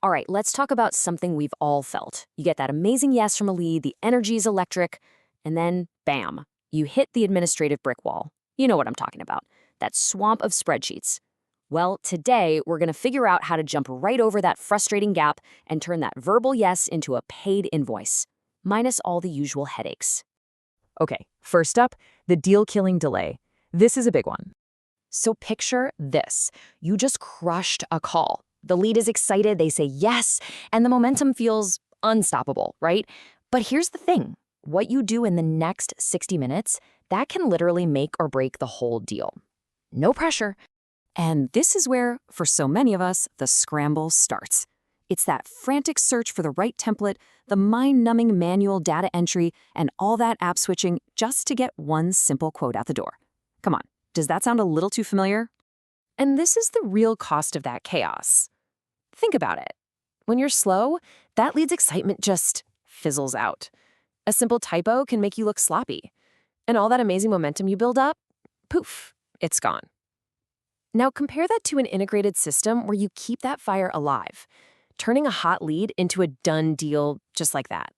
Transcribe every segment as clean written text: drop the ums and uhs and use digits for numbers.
All right, let's talk about something we've all felt. You get that amazing yes from a lead, the energy is electric, and then bam, you hit the administrative brick wall. You know what I'm talking about, that swamp of spreadsheets. Well, today we're going to figure out how to jump right over that frustrating gap and turn that verbal yes into a paid invoice, minus all the usual headaches. Okay, first up, the deal-killing delay. This is a big one. So picture this. You just crushed a call. The lead is excited, they say yes, and the momentum feels unstoppable, right? But here's the thing. What you do in the next 60 minutes, that can literally make or break the whole deal. No pressure. And this is where, for so many of us, the scramble starts. It's that frantic search for the right template, the mind-numbing manual data entry, and all that app switching just to get one simple quote out the door. Come on, does that sound a little too familiar? And this is the real cost of that chaos. Think about it. When you're slow, that lead's excitement just fizzles out. A simple typo can make you look sloppy. And all that amazing momentum you build up, poof, it's gone. Now compare that to an integrated system where you keep that fire alive, turning a hot lead into a done deal just like that.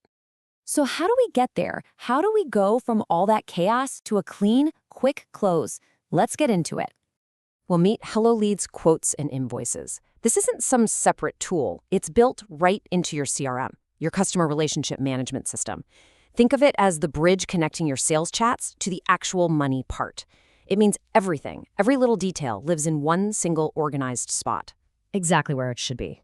So how do we get there? How do we go from all that chaos to a clean, quick close? Let's get into it. We'll meet HelloLeads Quotes and Invoices. This isn't some separate tool. It's built right into your CRM, your customer relationship management system. Think of it as the bridge connecting your sales chats to the actual money part. It means everything, every little detail lives in one single organized spot. Exactly where it should be.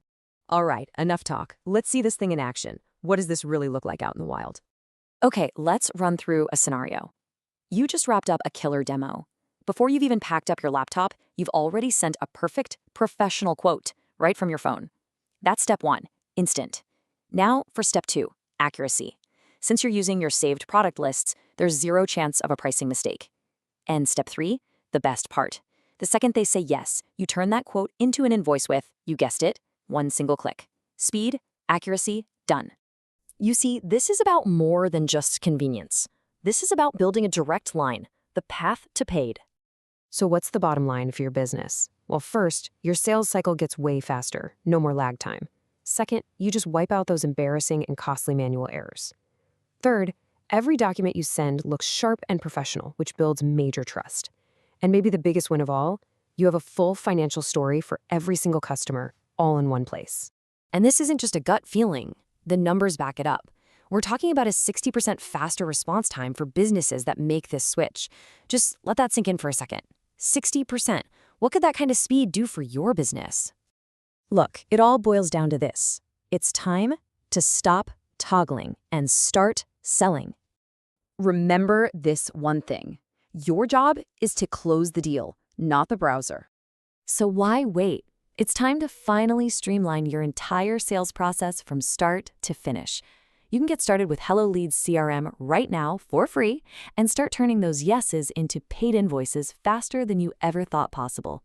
All right, enough talk. Let's see this thing in action. What does this really look like out in the wild? Okay, let's run through a scenario. You just wrapped up a killer demo. Before you've even packed up your laptop, you've already sent a perfect, professional quote right from your phone. That's step one, instant. Now for step two, accuracy. Since you're using your saved product lists, there's zero chance of a pricing mistake. And step three, the best part. The second they say yes, you turn that quote into an invoice with, you guessed it, one single click. Speed, accuracy, done. You see, this is about more than just convenience. This is about building a direct line, the path to paid. So what's the bottom line for your business? Well, first, your sales cycle gets way faster, no more lag time. Second, you just wipe out those embarrassing and costly manual errors. Third, every document you send looks sharp and professional, which builds major trust. And maybe the biggest win of all, you have a full financial story for every single customer, all in one place. And this isn't just a gut feeling. The numbers back it up. We're talking about a 60% faster response time for businesses that make this switch. Just let that sink in for a second. 60%. What could that kind of speed do for your business? Look, it all boils down to this. It's time to stop toggling and start selling. Remember this one thing. Your job is to close the deal, not the browser. So why wait? It's time to finally streamline your entire sales process from start to finish. You can get started with HelloLeads CRM right now for free and start turning those yeses into paid invoices faster than you ever thought possible.